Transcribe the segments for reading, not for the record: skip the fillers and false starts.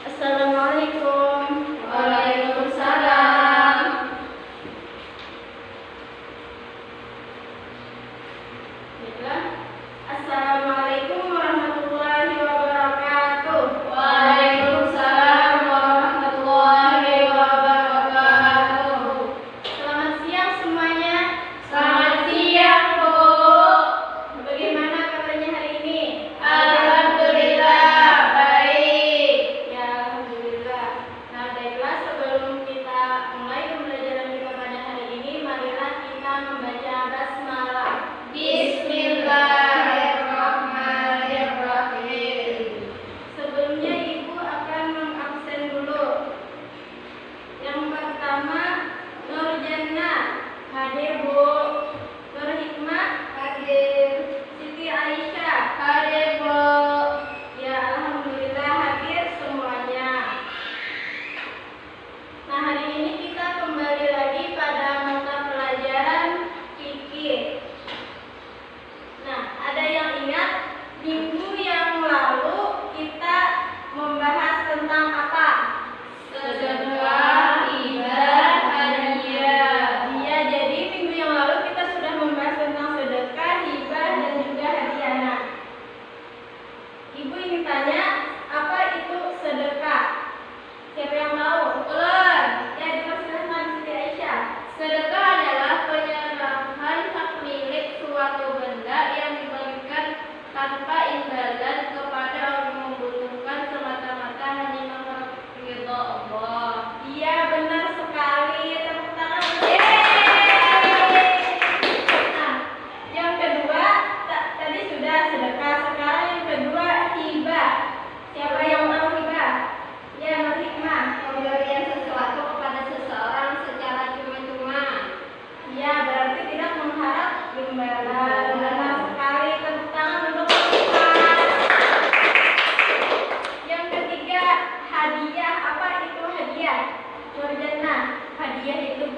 Assalamualaikum. Waalaikumsalam. Baiklah. Assalamualaikum warahmatullahi wabarakatuh. Waalaikumsalam warahmatullahi wabarakatuh. Selamat siang semuanya. Selamat siang, Bu. Bagaimana kabarnya hari ini? Alhamdulillah baik. Ya, alhamdulillah. Nah, baiklah, sebelum kita mulai pembelajaran kita pada hari ini, marilah kita membaca basmalah. Bismillahirrahmanirrahim. Sebelumnya Ibu akan mengabsen dulu. Yang pertama, Nur Jannah. Hadir, Bu. Nur Hikmah. Hadir. Siti Aisyah. Hadir, Bu. Ya, alhamdulillah hadir semuanya. Nah, hari ini kita kembali lagi pada mata pelajaran fikih. Nah, ada yang ingat minggu yang lalu kita membahas tentang apa? Sedekah, hibah, hadiah. Iya, jadi minggu yang lalu kita sudah membahas tentang sedekah, hibah, dan juga hadiah. Nah, Ibu ingin tanya, apa itu sedekah? Siapa yang tahu? Ulun. Ya, dipersilakan Siti Aisyah. Sedekah adalah penyerahan hak milik suatu benda yang diberikan tanpa imbalan kepada orang yang membutuhkan semata-mata hanya mengharap ridho Allah. Iya, benar sekali. Tepuk tangan. Nah, yang kedua tadi sudah sedekah. Sekarang yang kedua hibah. Siapa yang tahu hibah? Ya, Nur Hikmah. Pemberian sesuatu kepada seseorang secara cuma-cuma. Iya, berarti tidak mengharap imbalan. Benar sekali. Tepuk tangan untuk Hikmah. Yang ketiga hadiah. Apa itu hadiah? Nur Jannah. Hadiah itu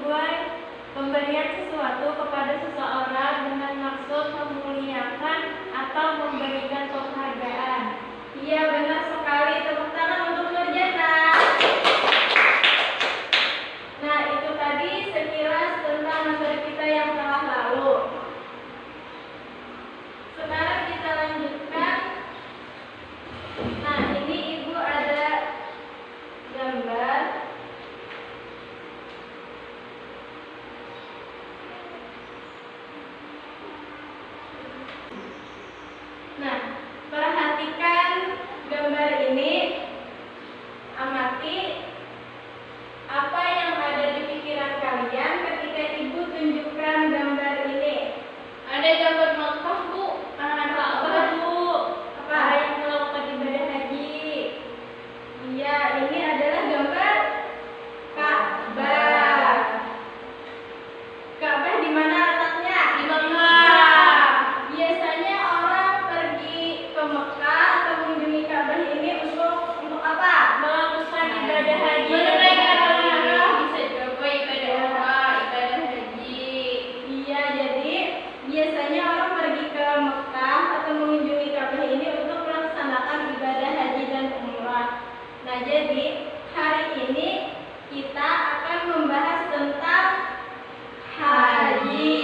pemberian sesuatu kepada seseorang dengan maksud memuliakan atau memberikan penghargaan. Iya, benar sekali. Tepuk tangan untuk Nur Jannah. Nah, itu tadi sekilas tentang materi kita yang telah lalu. Sekarang kita lanjutkan. Nah, ini Ibu ada gambar. Nah, perhatikan gambar ini. Amati apa yang ada di pikiran kalian ketika Ibu tunjukkan gambar ini. Ada gambar Makkah, Bu. Ka'bah, Bu. Apa? Ada yang melakukan ibadah haji. Iya, ini adalah gambar Ka'bah. Ka'bah di mana letaknya? Di Mekah. Biasanya orang pergi ke Mekah atau mengunjungi Ka'bah ini untuk apa? Melakukan ibadah haji. Menunaikan Ibadah bisa juga ibadah umrah, ibadah haji. Iya, jadi biasanya orang pergi ke Mekah atau mengunjungi Ka'bah ini untuk melaksanakan ibadah haji dan umrah. Nah, jadi hari ini kita akan membahas tentang haji.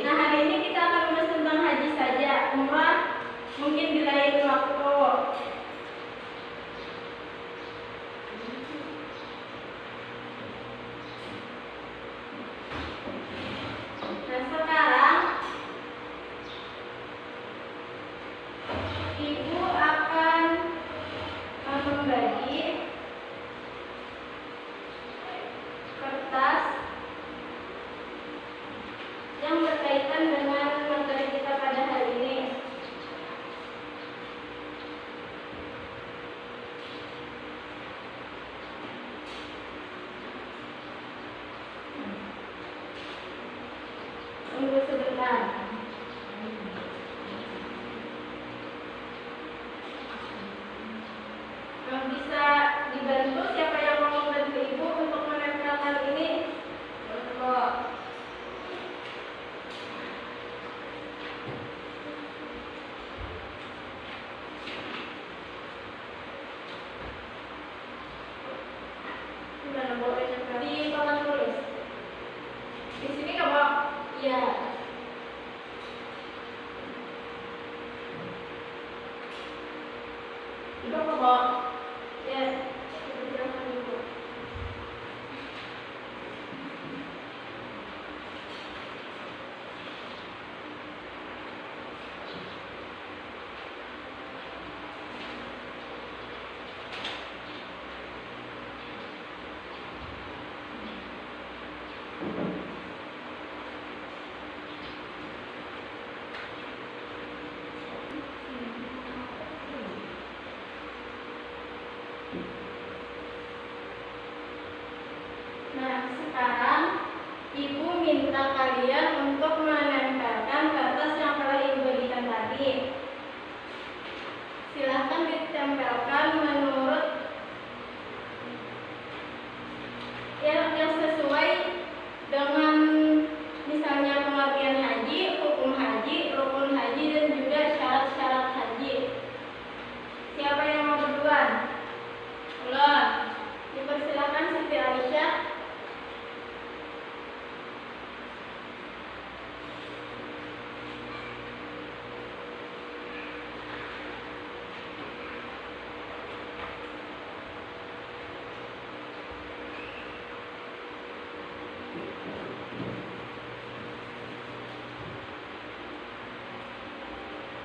Nah, hari ini kita akan membahas tentang haji saja. Umrah mungkin di lain waktu. Nah, sekarang Ibu akan membagi kertas yang berkaitan dengan materi kita pada hari ini. Tunggu sebentar. Bisa dibantu, siapa yang mau membantu Ibu untuk menempelkan ini? Udah kok. Ya, silakan Ibu. Nah, sekarang Ibu minta kalian untuk menempelkan kertas yang telah Ibu berikan tadi. Silahkan ditempelkan menurut yang sesuai dengan misalnya pengertian haji, hukum haji, rukun haji, dan juga syarat-syarat haji. Siapa yang mau duluan? Ulun. Dipersilakan Siti Aisyah.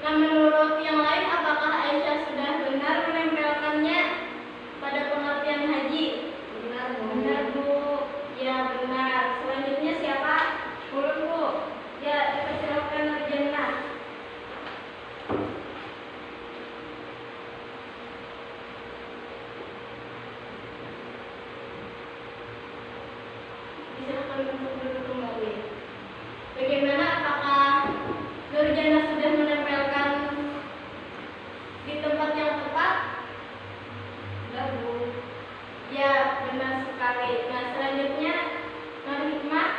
Nah, menurut yang lain, apakah Aisyah sudah benar menempelkannya pada pengertian haji? Benar, Bu. Benar, Bu. Ya, benar. Selanjutnya siapa? Ulun, Bu. Ya, dipersilakan Nurjana. Silakan untuk duduk kembali. Bagaimana, apakah Nurjana sudah menempelkan di tempat yang tepat? Benar, Bu. Ya, benar sekali. Nah, selanjutnya Nur Hikmah.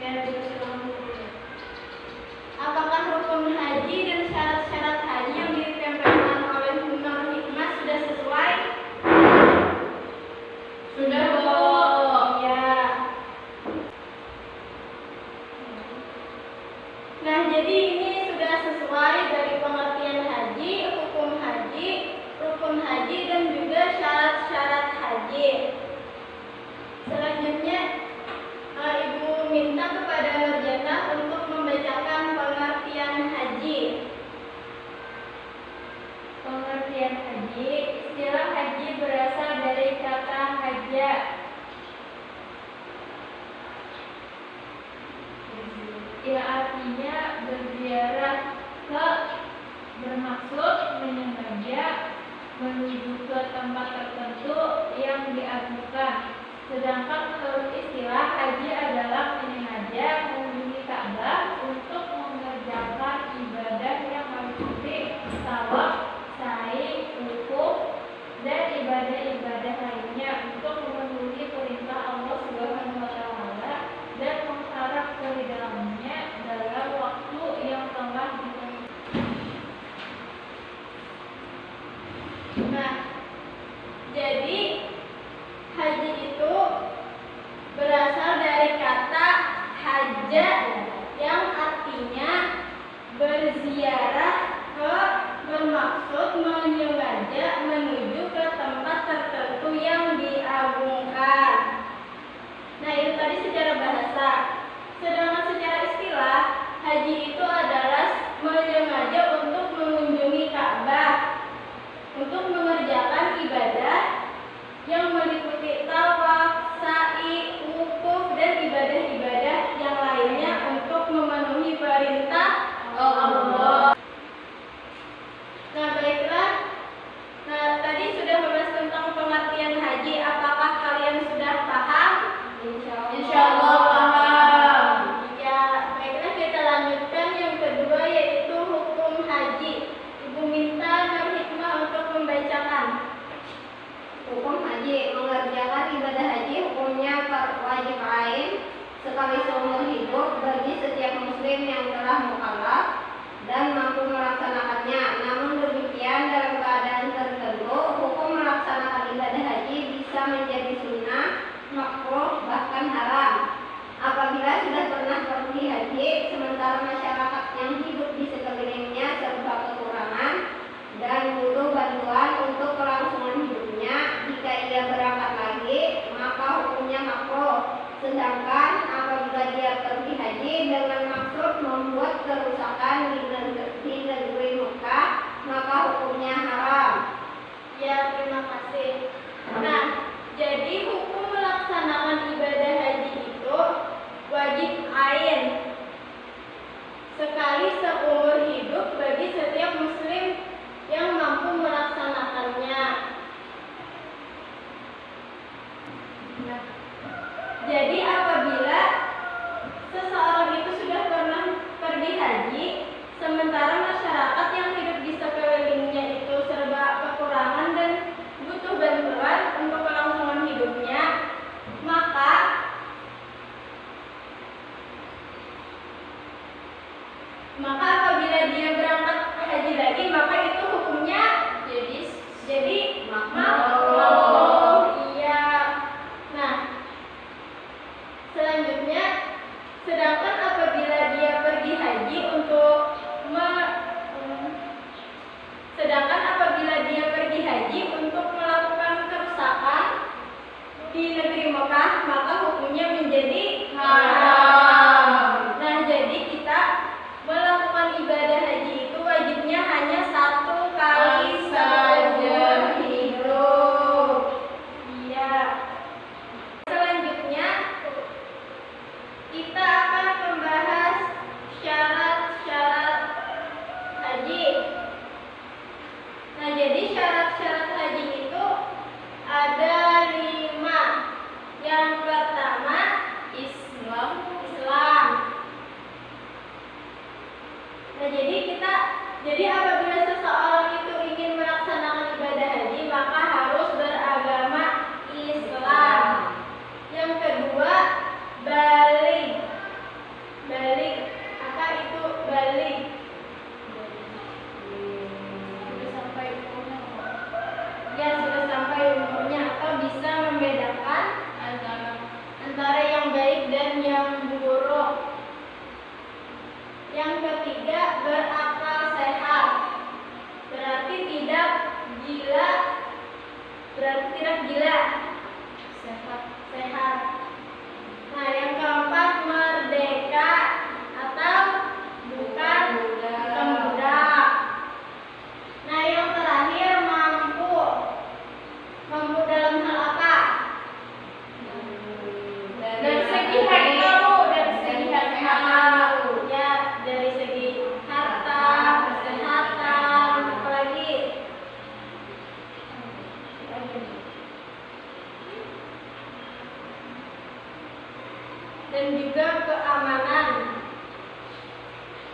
Ya, dipersilakan. Apakah rukun haji dan syarat-syarat haji yang ditempelkan oleh Nur Hikmah sudah sesuai? Sudah, Bu. Ya. Nah, jadi ini sudah sesuai dari pengertian haji, hukum haji, rukun haji, dan juga syarat-syarat haji. Selanjutnya, Ibu minta kepada Nurjana untuk membacakan pengertian haji. Pengertian haji, istilah haji berasal dari kata haja. Yang artinya berziarah ke, bermaksud menyengaja menuju ke tempat tertentu yang diagukan. Sedangkan menurut istilah haji adalah menyengaja mengunjungi Ka'bah untuk mengerjakan ibadah yang meliputi tawaf, sa'i, wukuf, dan ibadah-ibadah lainnya untuk memenuhi perintah Allah Subhanahu wa Ta'ala dan mengharap keridhaannya dalam waktu yang telah ditentukan. Nah, jadi haji itu berasal dari kata haja yang artinya berziarah ke, bermaksud menyengaja menuju ke tempat tertentu yang diagungkan. Nah, itu tadi secara bahasa. Sedangkan secara istilah, haji itu adalah menyengaja untuk mengunjungi Ka'bah, untuk mengerjakan Jadi makruh. Iya. Nah, selanjutnya, sedangkan apabila dia pergi haji untuk melakukan kerusakan di negeri Mekah, maka hukumnya menjadi haram. Nah, jadi kita melakukan ibadah haji itu wajibnya hanya 1 kali seumur hidup. Iya. Selanjutnya kita akan membahas syarat-syarat haji. Nah, jadi syarat-syarat haji itu ada 5. Yang pertama, Islam. Nah, jadi apabila seseorang itu ingin melaksanakan ibadah haji, maka harus beragama Islam. Yang kedua, baligh. Apa itu baligh? Sudah sampai umurnya atau bisa membedakan antara yang baik dan yang buruk. Yang ketiga, berakal sehat. Berarti tidak gila. Sehat. Nah, yang keempat, merdeka atau bukan budak. Nah, yang terakhir, mampu dalam hal apa? Dari segi harta, ya, dari segi harta, kesehatan, apalagi dan juga keamanan.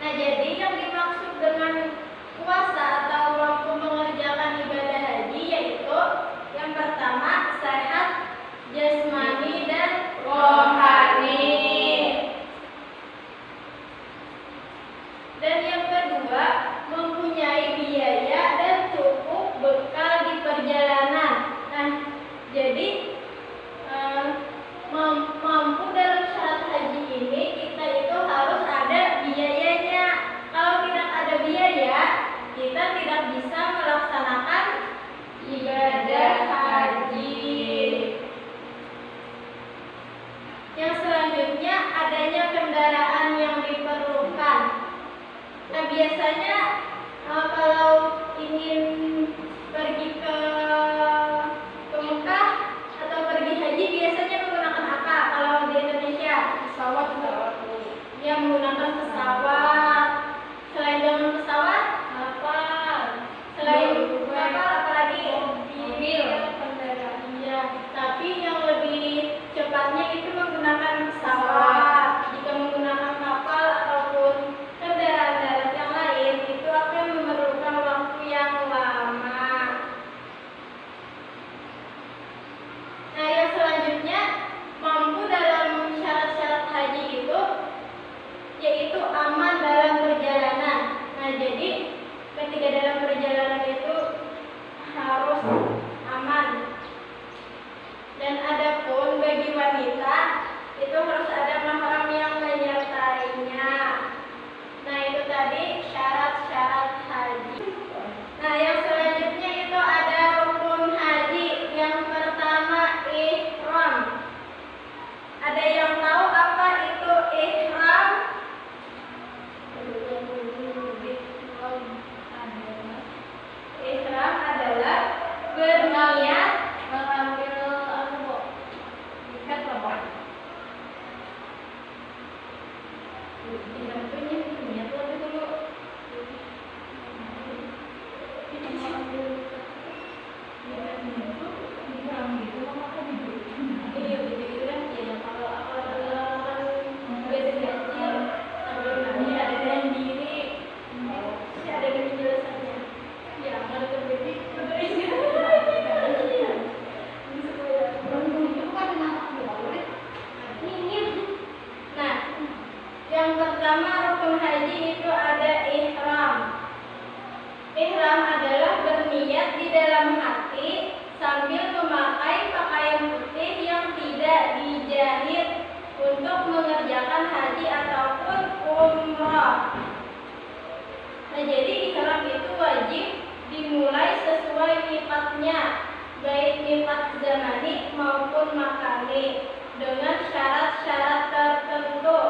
Nah, jadi yang dimaksud dengan puasa atau mampu mengerjakan ibadah haji yaitu yang pertama, sehat jasmani dan rohani. Dan yang kedua, mempunyai biaya dan cukup bekal di perjalanan. Nah, jadi mampu dalam syarat haji ini kita itu harus ada biayanya. Kalau tidak ada biaya, kita tidak bisa melaksanakan ibadah haji. Yang selanjutnya, adanya kendaraan yang diperlukan. Nah, biasanya kalau ingin pergi ke Mekah atau pergi haji biasanya menggunakan apa? Kalau di Indonesia, pesawat. Ya, menggunakan pesawat. Selain dengan pesawat, selain kapal apalagi? Mobil. Iya, tapi yang lebih cepatnya itu menggunakan pesawat. Jika menggunakan kapal ataupun kendaraan darat yang lain, itu akan memerlukan waktu yang lama. Nah, yang selanjutnya, mampu dalam syarat-syarat haji itu yaitu aman dalam perjalanan. Nah, jadi ketika dalam perjalanan itu harus aman. Dan adapun bagi wanita itu harus ada mahram yang menyertainya. Nah, itu tadi syarat-syarat haji. Nah, yang selanjutnya itu ada rukun haji. Yang pertama, ihram. Ada yang tahu apa itu ihram? Ihram adalah berniat mengambil ikat apa? Ihram itu niat lebih dulu. dimulai sesuai miqatnya, baik miqat zamani maupun makani, dengan syarat-syarat tertentu.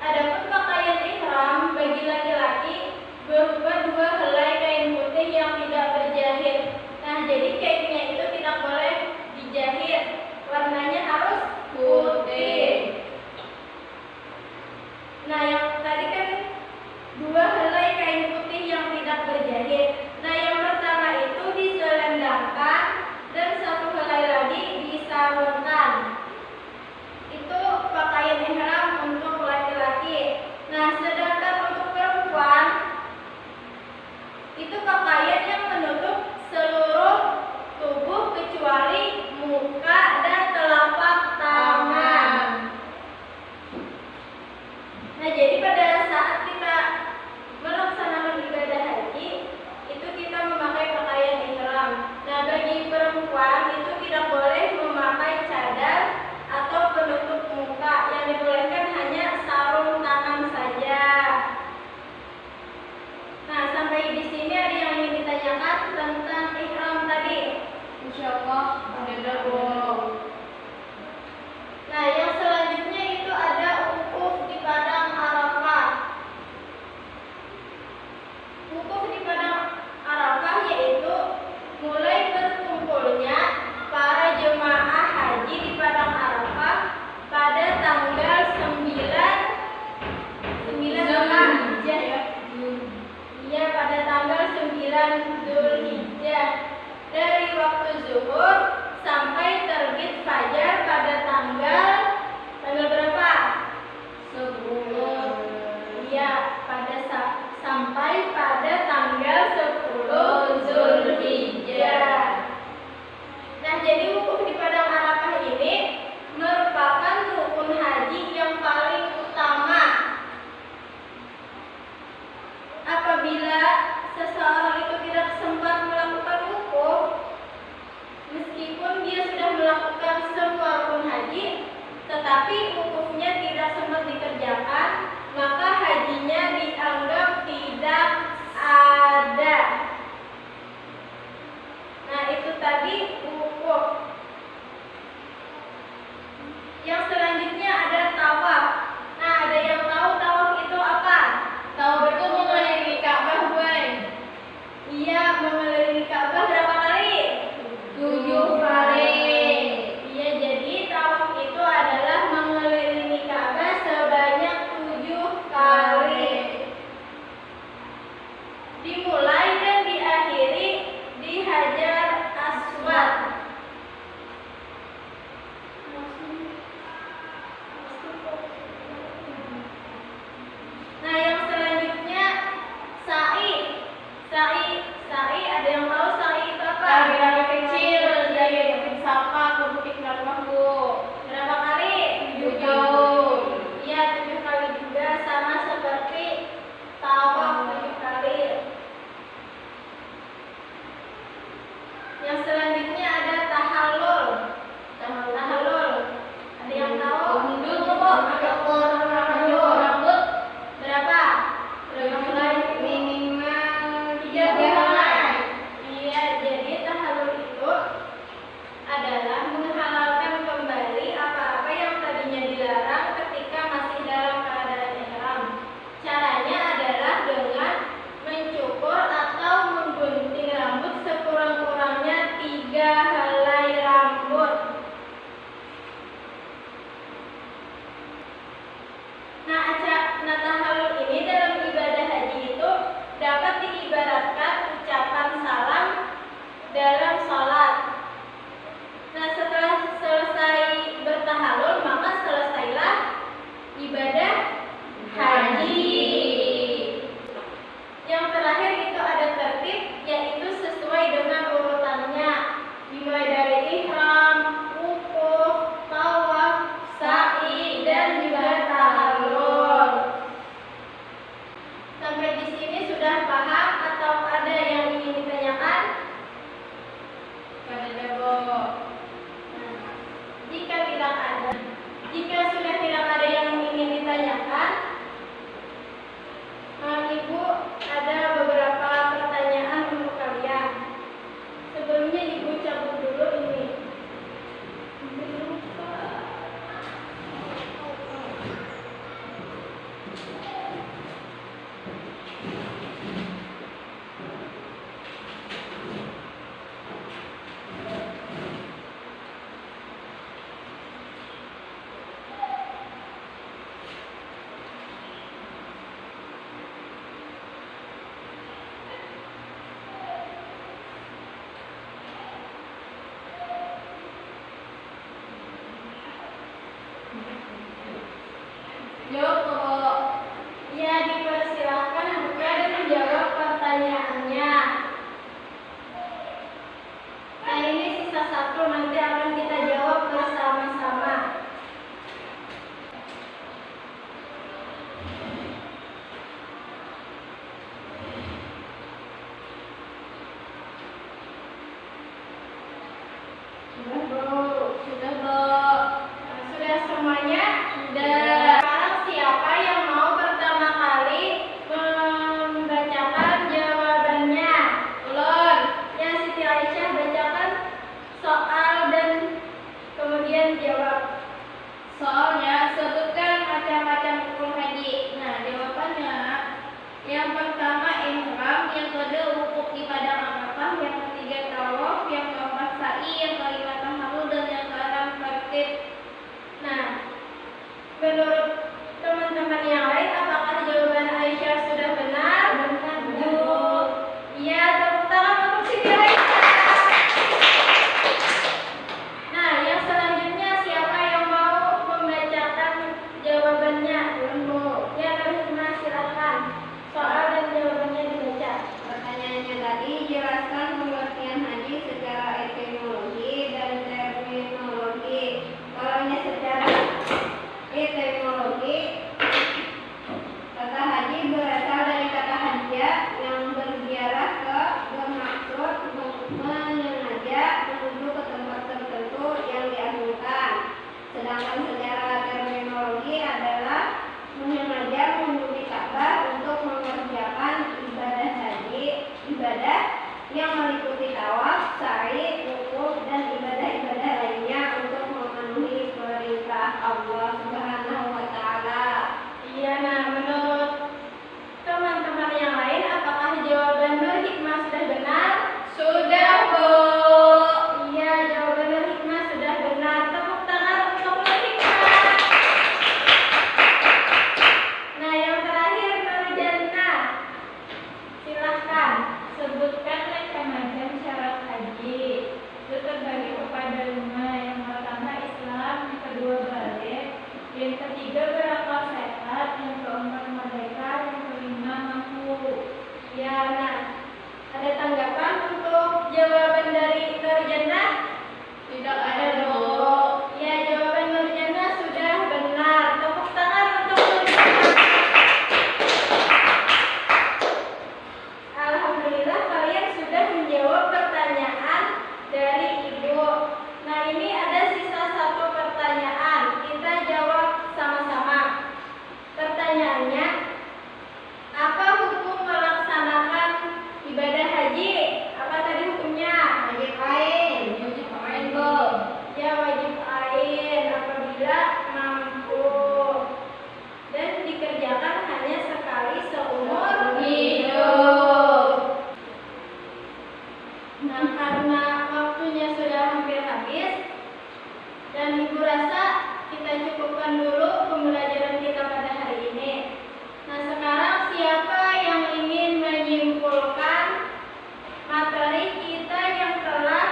Adapun pakaian ihram bagi laki-laki berupa 2 helai kain putih yang tidak berjahit. Nah, jadi kainnya itu tidak boleh dijahit, warnanya harus putih. Nah, yang tadi kan 2 helai kain putih yang tidak berjahit. Nah, yang pertama itu diselendangkan dan 1 helai lagi disarungkan. Itu pakaian ihram untuk laki-laki. Nah, sedangkan untuk perempuan itu pakaian yang menutup seluruh tubuh kecuali muka dan telapak tangan. Nah, jadi pada saat kita melaksanakan ibadah haji itu kita memakai pakaian ihram. Nah, bagi perempuan itu tidak boleh memakai cadar atau penutup muka, yang dibolehkan hanya sarung tangan saja. Nah, sampai di sini ada yang ingin ditanyakan tentang ihram tadi? Insyaallah ada Bu. Nah, yang selanjutnya itu ada wukuf di padang Arafah. Wukuf di padang Arafah yaitu mulai berkumpulnya para jemaah haji di padang Arafah pada tanggal 9 Zulhijjah ya. Iya, pada tanggal 9 Zulhijjah, dari waktu zuhur sampai terbit fajar pada tanggal berapa? 10. Iya, sampai pada tanggal 10 Zulhijjah. Nah, jadi wukuf di padang Arafah ini merupakan rukun haji yang paling utama. Apabila seseorang itu tidak sempat melakukan wukuf, meskipun dia sudah melakukan semua rukun haji, tetapi wukufnya tidak sempat dikerjakan, maka hajinya dianggap tidak ada. Nah, itu tadi wukuf. Menurut teman-teman yang lain, apakah jawaban Aisyah sudah benar? Benar, Bu. Iya, tepuk tangan untuk Siti Aisyah. Nah, yang selanjutnya siapa yang mau membacakan jawabannya? Bu. Ya, Nur, silakan. Soal dan jawabannya dibaca. Pertanyaannya tadi, jelaskan pengertian haji secara etimologi dan terminologi. Kalau ini secara etimologi, kata haji berasal dari kata hajja yang berziarah ke, bermaksud menyengaja menuju ke tempat tertentu yang diagungkan. Sedangkan secara terminologi adalah menyengaja mengunjungi Ka'bah untuk mengerjakan ibadah haji, ibadah yang meliputi tawaf, sa'i, wukuf, dan ibadah-ibadah lainnya untuk memenuhi perintah Allah Subhanahu wa Ta'ala. Iya, nah menurut teman-teman yang lain, apakah jawaban Nur Hikmah sudah benar? Sudah, Bu. Iya, jawaban Nur Hikmah sudah benar. Tepuk tangan untuk Nur Hikmah. Nah, yang terakhir Nur Jannah. Silahkan sebutkan macam-macam syarat haji. Itu terbagi kepada 5. Yang pertama Islam, yang kedua balik, yang ketiga berakal sehat, yang keempat merdeka, yang kelima mampu. Ya, nah ada tanggapan untuk jawaban dari Nur Jannah? Tidak ada, Bu. Ya, jawaban Nur Jannah sudah benar. Tepuk tangan untuk Nur Jannah. Alhamdulillah kalian sudah menjawab pertanyaan dari Ibu. Nah, ini ada sisa 1 pertanyaan. Kita jawab sama-sama. Pertanyaannya, apa hukum melaksanakan ibadah haji? Apa tadi hukumnya? Wajib ain. Wajib ain, Bu. Ya, wajib ain apabila mampu dan dikerjakan hanya sekali seumur hidup. Nah, karena waktunya sudah hampir habis dan Ibu rasa kita cukupkan dulu pembelajaran kita pada hari ini. Nah, sekarang siapa yang ingin menyimpulkan materi kita yang telah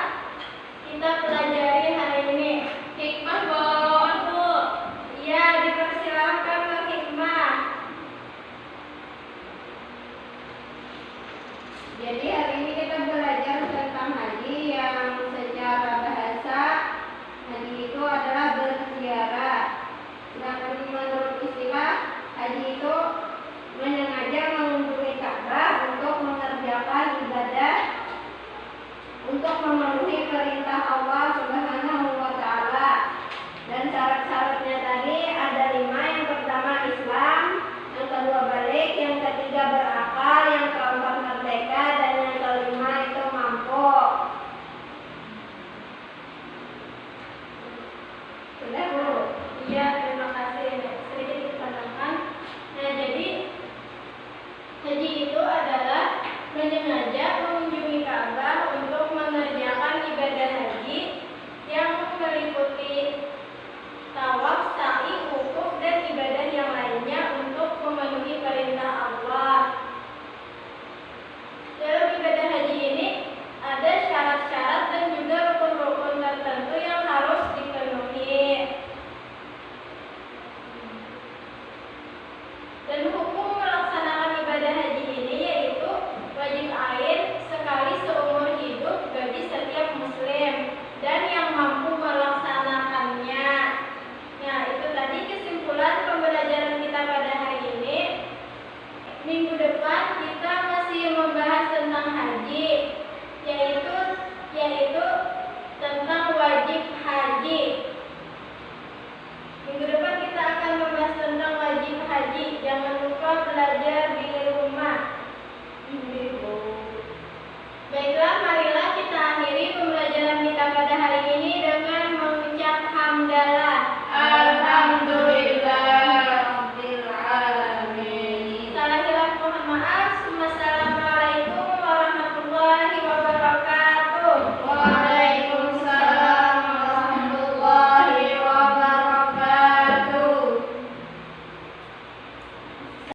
kita pelajari hari ini? Hikmah, Bu. Ya, dipersilakan ke Hikmah. Jadi hari ini kita belajar tentang haji yang secara bahasa haji itu adalah berziarah. Sedangkan menurut istilah haji itu menyengaja mengunjungi Ka'bah untuk mengerjakan ibadah untuk memenuhi perintah Allah Subhanahu wa Ta'ala. Dan syarat-syaratnya tadi ada 5. Yang pertama Islam, yang kedua balik, yang ketiga berakal, yang keempat merdeka, dan yang kelima itu mampu. Sudah, Bu? Iya, terima kasih. Sedikit ditambahkan. Nah, jadi haji itu adalah menyengaja mengunjungi Ka'bah untuk mengerjakan ibadah haji yang meliputi tawaf, sa'i, wukuf, dan ibadah yang lainnya untuk memenuhi perintah Allah. Dalam ibadah haji ini ada syarat-syarat dan juga rukun-rukun tertentu yang harus dipenuhi. Dan hukum melaksanakan ibadah haji ini yaitu wajib ain sekali seumur hidup bagi setiap muslim dan yang mampu melaksanakannya. Nah, itu tadi kesimpulan pembelajaran kita pada hari ini. Minggu depan kita masih membahas tentang haji, yaitu